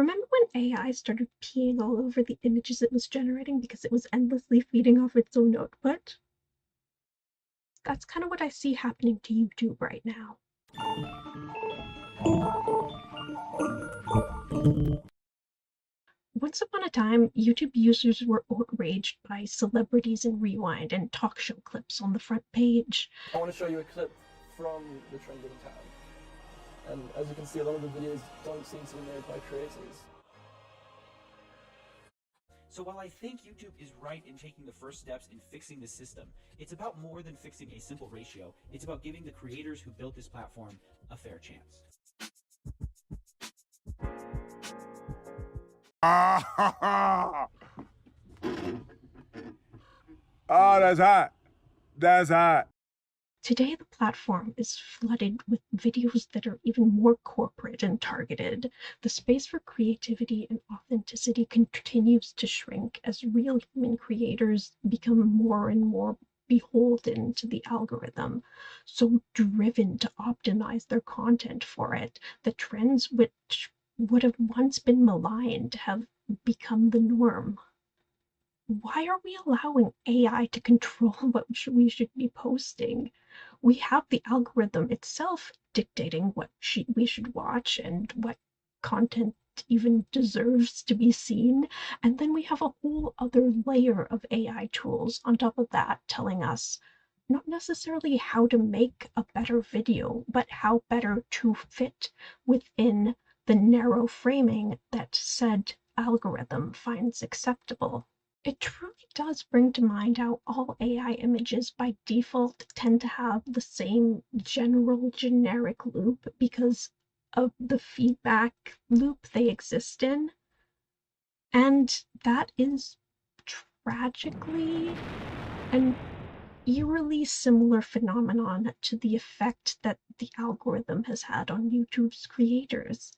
Remember when AI started peeing all over the images it was generating because it was endlessly feeding off its own output? That's kind of what I see happening to YouTube right now. Once upon a time, YouTube users were outraged by celebrities in Rewind and talk show clips on the front page. I want to show you a clip from the trending tab. And as you can see, a lot of the videos don't seem to be made by creators. So while I think YouTube is right in taking the first steps in fixing the system, it's about more than fixing a simple ratio. It's about giving the creators who built this platform a fair chance. Oh, that's hot. That's hot. Today, the platform is flooded with videos that are even more corporate and targeted. The space for creativity and authenticity continues to shrink as real human creators become more and more beholden to the algorithm, so driven to optimize their content for it. The trends which would have once been maligned have become the norm. Why are we allowing AI to control what we should be posting? We have the algorithm itself dictating what we should watch and what content even deserves to be seen. And then we have a whole other layer of AI tools on top of that telling us not necessarily how to make a better video, but how better to fit within the narrow framing that said algorithm finds acceptable. It truly does bring to mind how all AI images by default tend to have the same general generic loop because of the feedback loop they exist in. And that is tragically an eerily similar phenomenon to the effect that the algorithm has had on YouTube's creators.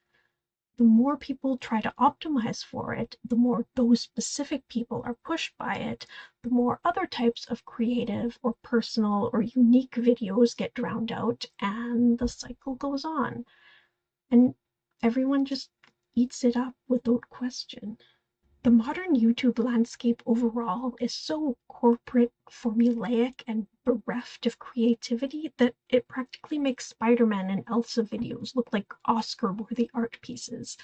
The more people try to optimize for it, the more those specific people are pushed by it, the more other types of creative or personal or unique videos get drowned out, and the cycle goes on. And everyone just eats it up without question. The modern YouTube landscape overall is so corporate, formulaic, and bereft of creativity that it practically makes Spider-Man and Elsa videos look like Oscar-worthy art pieces.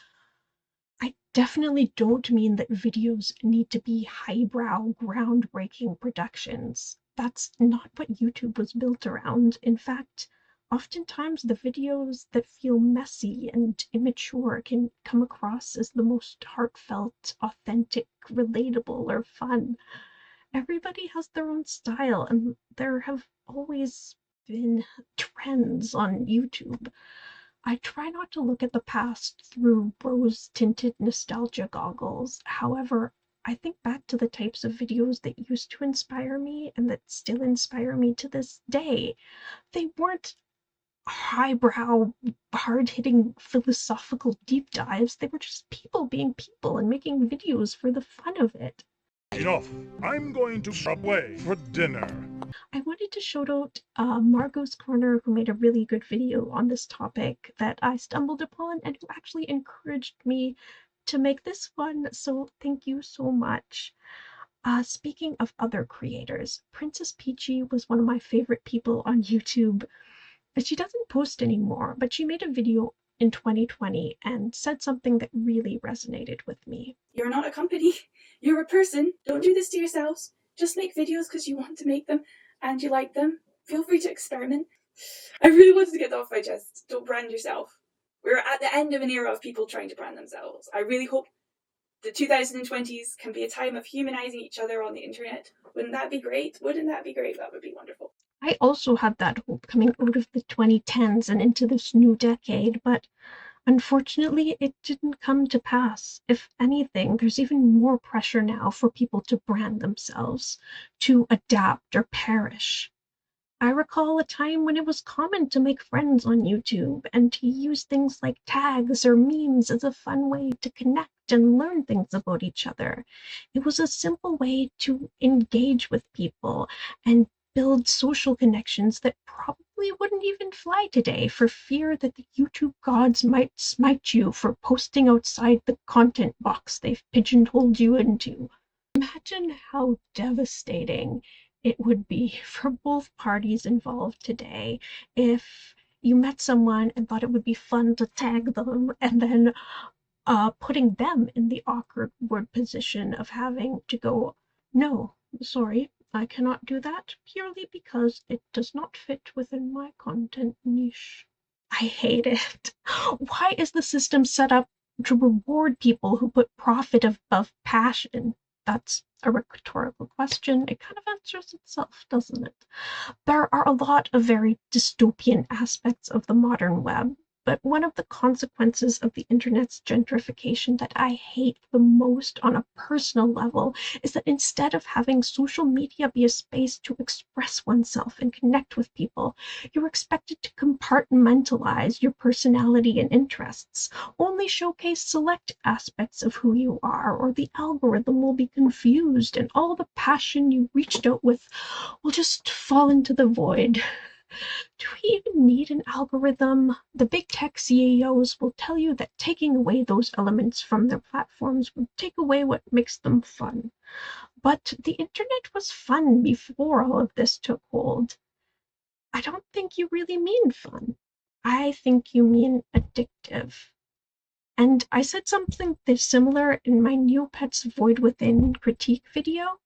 I definitely don't mean that videos need to be highbrow, groundbreaking productions. That's not what YouTube was built around. In fact, oftentimes the videos that feel messy and immature can come across as the most heartfelt, authentic, relatable, or fun. Everybody has their own style, and there have always been trends on YouTube. I try not to look at the past through rose-tinted nostalgia goggles. However, I think back to the types of videos that used to inspire me and that still inspire me to this day. They weren't highbrow, hard-hitting philosophical deep dives. They were just people being people and making videos for the fun of it. Enough. I'm going to away for dinner. I wanted to shout out Margot's Corner, who made a really good video on this topic that I stumbled upon and who actually encouraged me to make this one, so thank you so much. Speaking of other creators, Princess Peachy was one of my favorite people on YouTube. She doesn't post anymore, but she made a video in 2020 and said something that really resonated with me. You're not a company, you're a person. Don't do this to yourselves. Just make videos because you want to make them and you like them. Feel free to experiment. I really wanted to get that off my chest. Don't brand yourself. We're at the end of an era of people trying to brand themselves. I really hope the 2020s can be a time of humanizing each other on the internet. Wouldn't that be great? Wouldn't that be great? That would be wonderful. I also had that hope coming out of the 2010s and into this new decade, but unfortunately, it didn't come to pass. If anything, there's even more pressure now for people to brand themselves, to adapt or perish. I recall a time when it was common to make friends on YouTube and to use things like tags or memes as a fun way to connect and learn things about each other. It was a simple way to engage with people and build social connections that probably wouldn't even fly today for fear that the YouTube gods might smite you for posting outside the content box they've pigeonholed you into. Imagine how devastating it would be for both parties involved today if you met someone and thought it would be fun to tag them, and then putting them in the awkward position of having to go, no, sorry, I cannot do that purely because it does not fit within my content niche. I hate it. Why is the system set up to reward people who put profit above passion? That's a rhetorical question. It kind of answers itself, doesn't it? There are a lot of very dystopian aspects of the modern web, but one of the consequences of the internet's gentrification that I hate the most on a personal level is that instead of having social media be a space to express oneself and connect with people, you're expected to compartmentalize your personality and interests, only showcase select aspects of who you are, or the algorithm will be confused and all the passion you reached out with will just fall into the void. Do we even need an algorithm? The big tech CEOs will tell you that taking away those elements from their platforms would take away what makes them fun. But the internet was fun before all of this took hold. I don't think you really mean fun. I think you mean addictive. And I said something similar in my Neopets Void Within critique video.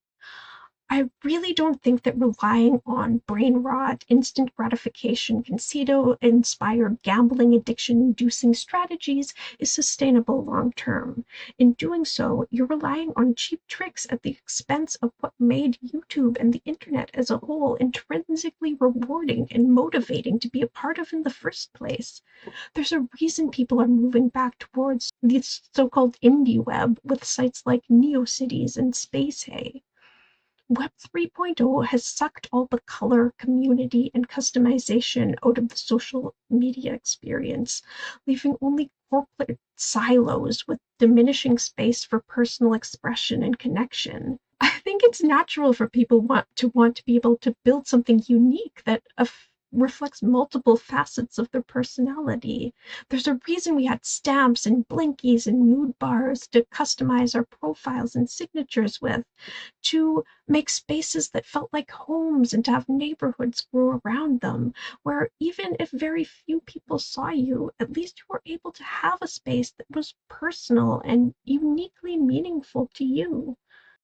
I really don't think that relying on brain rot, instant gratification, Concito-inspired gambling addiction-inducing strategies is sustainable long-term. In doing so, you're relying on cheap tricks at the expense of what made YouTube and the internet as a whole intrinsically rewarding and motivating to be a part of in the first place. There's a reason people are moving back towards the so-called indie web with sites like NeoCities and SpaceHey. Web 3.0 has sucked all the color, community, and customization out of the social media experience, leaving only corporate silos with diminishing space for personal expression and connection. I think it's natural for people want to be able to build something unique that reflects multiple facets of their personality. There's a reason we had stamps and blinkies and mood bars to customize our profiles and signatures with, to make spaces that felt like homes and to have neighborhoods grow around them, where even if very few people saw you, at least you were able to have a space that was personal and uniquely meaningful to you.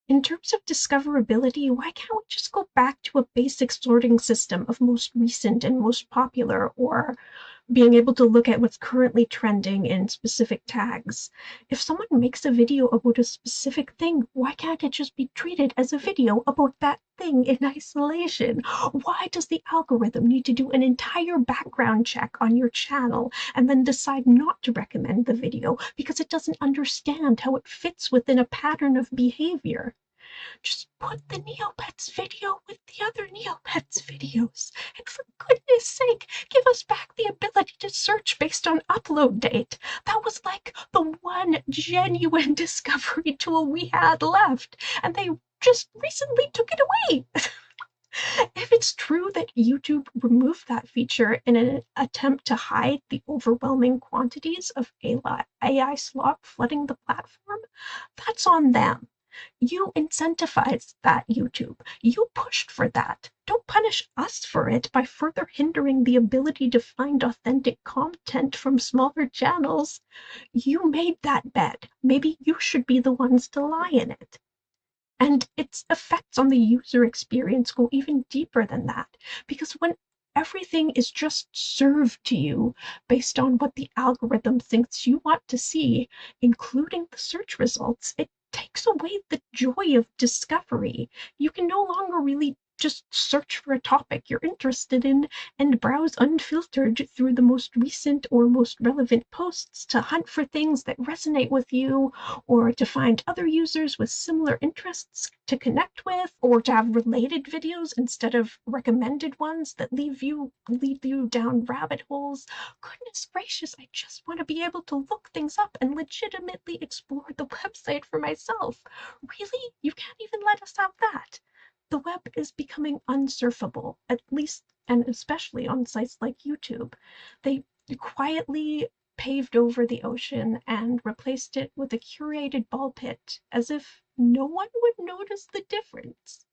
In terms of discoverability, why can't we just go back to a basic sorting system of most recent and most popular, or being able to look at what's currently trending in specific tags? If someone makes a video about a specific thing, why can't it just be treated as a video about that thing in isolation? Why does the algorithm need to do an entire background check on your channel and then decide not to recommend the video because it doesn't understand how it fits within a pattern of behavior? Just put the Neopets video with the other Neopets videos. And for goodness sake, give us back the ability to search based on upload date. That was like the one genuine discovery tool we had left, and they just recently took it away. If it's true that YouTube removed that feature in an attempt to hide the overwhelming quantities of AI slop flooding the platform, that's on them. You incentivized that, YouTube. You pushed for that. Don't punish us for it by further hindering the ability to find authentic content from smaller channels. You made that bet. Maybe you should be the ones to lie in it. And its effects on the user experience go even deeper than that, because when everything is just served to you based on what the algorithm thinks you want to see, including the search results, it takes away the joy of discovery. You can no longer really just search for a topic you're interested in and browse unfiltered through the most recent or most relevant posts to hunt for things that resonate with you, or to find other users with similar interests to connect with, or to have related videos instead of recommended ones that lead you down rabbit holes. Goodness gracious, I just want to be able to look things up and legitimately explore the website for myself. Really? You can't even let us have that? the web is becoming unsurfable, at least and especially on sites like YouTube. They quietly paved over the ocean and replaced it with a curated ball pit, as if no one would notice the difference.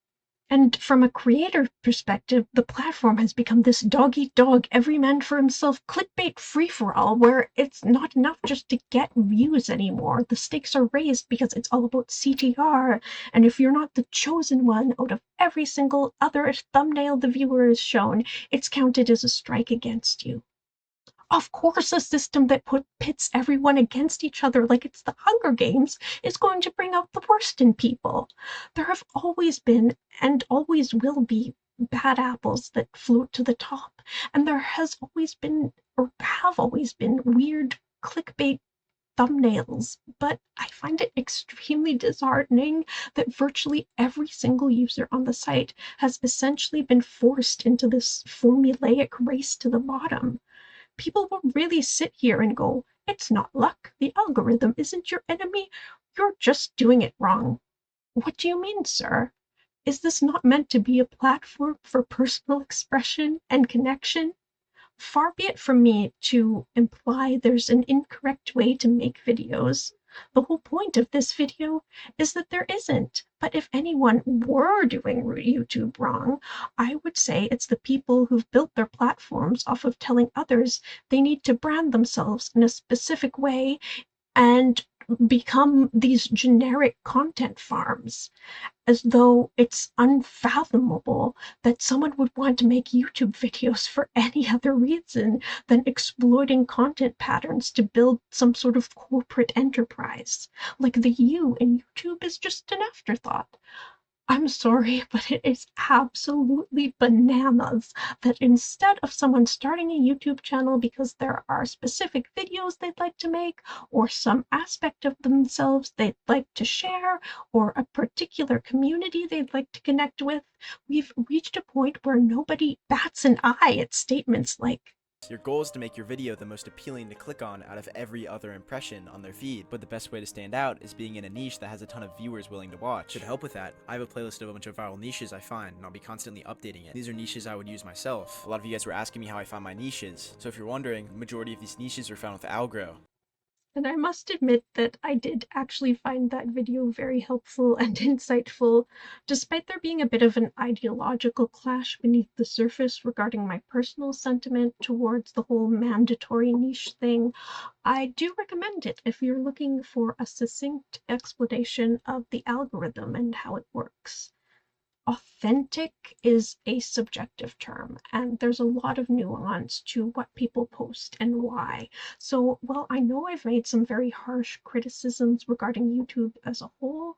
And from a creator perspective, the platform has become this dog-eat-dog, every man for himself clickbait free-for-all, where it's not enough just to get views anymore. The stakes are raised because it's all about CTR, and if you're not the chosen one out of every single other thumbnail the viewer is shown, it's counted as a strike against you. Of course, a system that pits everyone against each other like it's the Hunger Games is going to bring out the worst in people. There have always been and always will be bad apples that float to the top, and there has always been or have always been weird clickbait thumbnails, but I find it extremely disheartening that virtually every single user on the site has essentially been forced into this formulaic race to the bottom. People will really sit here and go, it's not luck, the algorithm isn't your enemy, you're just doing it wrong. What do you mean, sir? Is this not meant to be a platform for personal expression and connection? Far be it from me to imply there's an incorrect way to make videos. The whole point of this video is that there isn't. But if anyone were doing YouTube wrong, I would say it's the people who've built their platforms off of telling others they need to brand themselves in a specific way and become these generic content farms, as though it's unfathomable that someone would want to make YouTube videos for any other reason than exploiting content patterns to build some sort of corporate enterprise. Like the U in YouTube is just an afterthought. I'm sorry, but it is absolutely bananas that instead of someone starting a YouTube channel because there are specific videos they'd like to make, or some aspect of themselves they'd like to share, or a particular community they'd like to connect with, we've reached a point where nobody bats an eye at statements like, your goal is to make your video the most appealing to click on out of every other impression on their feed, but the best way to stand out is being in a niche that has a ton of viewers willing to watch. To help with that, I have a playlist of a bunch of viral niches I find, and I'll be constantly updating it. These are niches I would use myself. A lot of you guys were asking me how I find my niches, so if you're wondering, the majority of these niches are found with 𝓔𝓷. And I must admit that I did actually find that video very helpful and insightful, despite there being a bit of an ideological clash beneath the surface regarding my personal sentiment towards the whole mandatory niche thing. I do recommend it if you're looking for a succinct explanation of the algorithm and how it works. Authentic is a subjective term, and there's a lot of nuance to what people post and why. So while I know I've made some very harsh criticisms regarding YouTube as a whole,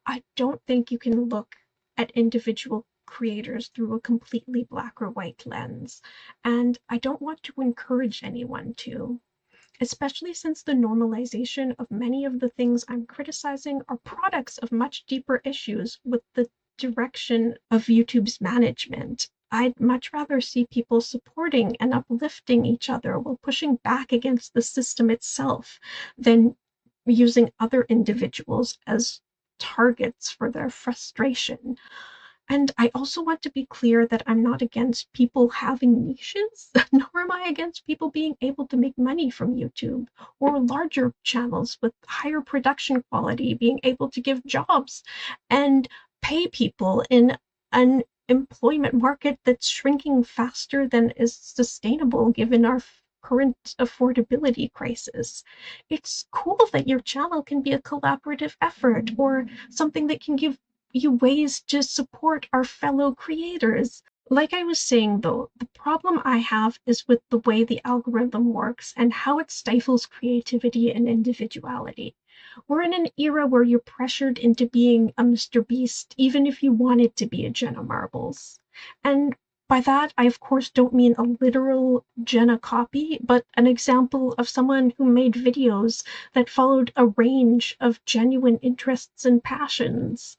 I don't think you can look at individual creators through a completely black or white lens, and I don't want to encourage anyone to. Especially since the normalization of many of the things I'm criticizing are products of much deeper issues with the direction of YouTube's management. I'd much rather see people supporting and uplifting each other while pushing back against the system itself than using other individuals as targets for their frustration. And I also want to be clear that I'm not against people having niches, nor am I against people being able to make money from YouTube, or larger channels with higher production quality being able to give jobs and pay people in an employment market that's shrinking faster than is sustainable given our current affordability crisis. It's cool that your channel can be a collaborative effort or something that can give you ways to support our fellow creators. Like I was saying though, the problem I have is with the way the algorithm works and how it stifles creativity and individuality. We're in an era where you're pressured into being a Mr. Beast, even if you wanted to be a Jenna Marbles. And by that, I of course don't mean a literal Jenna copy, but an example of someone who made videos that followed a range of genuine interests and passions.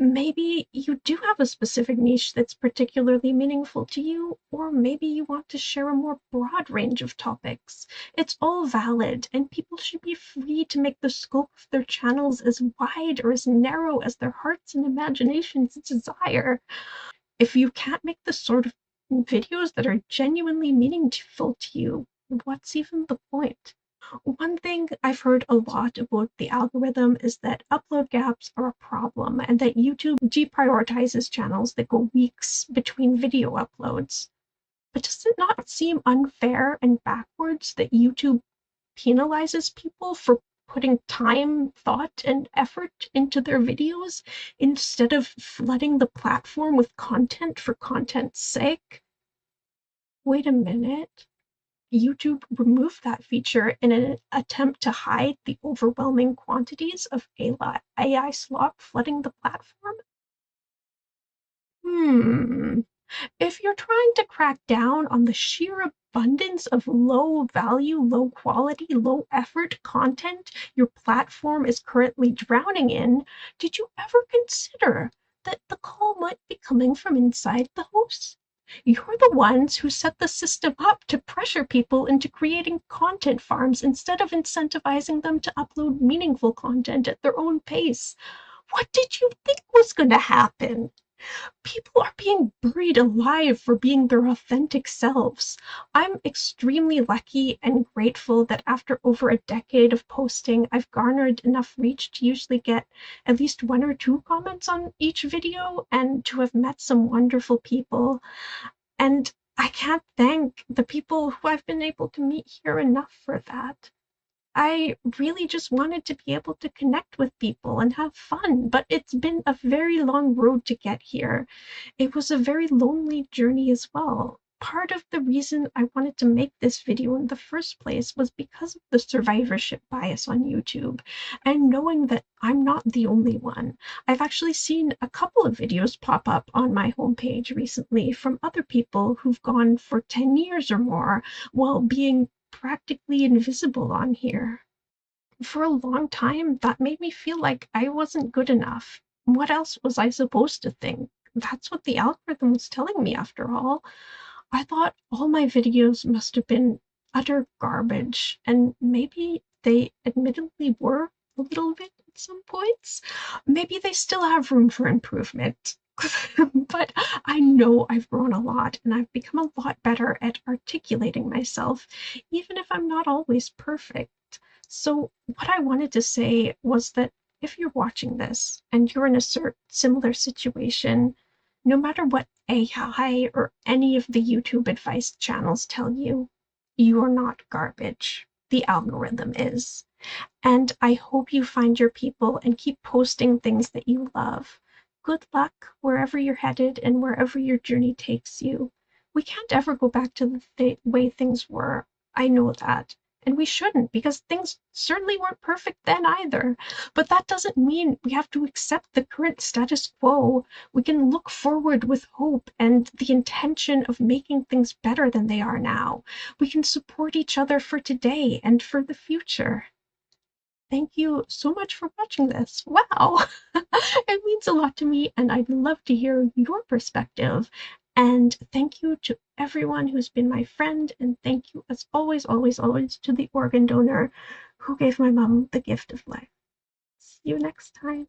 Maybe you do have a specific niche that's particularly meaningful to you, or maybe you want to share a more broad range of topics. It's all valid, and people should be free to make the scope of their channels as wide or as narrow as their hearts and imaginations desire. If you can't make the sort of videos that are genuinely meaningful to you, what's even the point? One thing I've heard a lot about the algorithm is that upload gaps are a problem and that YouTube deprioritizes channels that go weeks between video uploads. But does it not seem unfair and backwards that YouTube penalizes people for putting time, thought, and effort into their videos instead of flooding the platform with content for content's sake? Wait a minute. YouTube removed that feature in an attempt to hide the overwhelming quantities of AI slop flooding the platform? If you're trying to crack down on the sheer abundance of low value, low quality, low effort content your platform is currently drowning in, did you ever consider that the call might be coming from inside the host? You're the ones who set the system up to pressure people into creating content farms instead of incentivizing them to upload meaningful content at their own pace. What did you think was going to happen? People are being buried alive for being their authentic selves. I'm extremely lucky and grateful that after over a decade of posting, I've garnered enough reach to usually get at least 1 or 2 comments on each video and to have met some wonderful people. And I can't thank the people who I've been able to meet here enough for that. I really just wanted to be able to connect with people and have fun, but it's been a very long road to get here. It was a very lonely journey as well. Part of the reason I wanted to make this video in the first place was because of the survivorship bias on YouTube, and knowing that I'm not the only one. I've actually seen a couple of videos pop up on my homepage recently from other people who've gone for 10 years or more while being practically invisible on here. For a long time, that made me feel like I wasn't good enough. What else was I supposed to think? That's what the algorithm was telling me, after all. I thought all my videos must have been utter garbage, and maybe they admittedly were a little bit at some points. Maybe they still have room for improvement. But I know I've grown a lot, and I've become a lot better at articulating myself, even if I'm not always perfect. So what I wanted to say was that if you're watching this and you're in a similar situation, no matter what AI or any of the YouTube advice channels tell you, you are not garbage. The algorithm is. And I hope you find your people and keep posting things that you love. Good luck wherever you're headed and wherever your journey takes you. We can't ever go back to the way things were. I know that. And we shouldn't, because things certainly weren't perfect then either. But that doesn't mean we have to accept the current status quo. We can look forward with hope and the intention of making things better than they are now. We can support each other for today and for the future. Thank you so much for watching this. Wow, it means a lot to me, and I'd love to hear your perspective. And thank you to everyone who's been my friend, and thank you as always, always, always to the organ donor who gave my mom the gift of life. See you next time.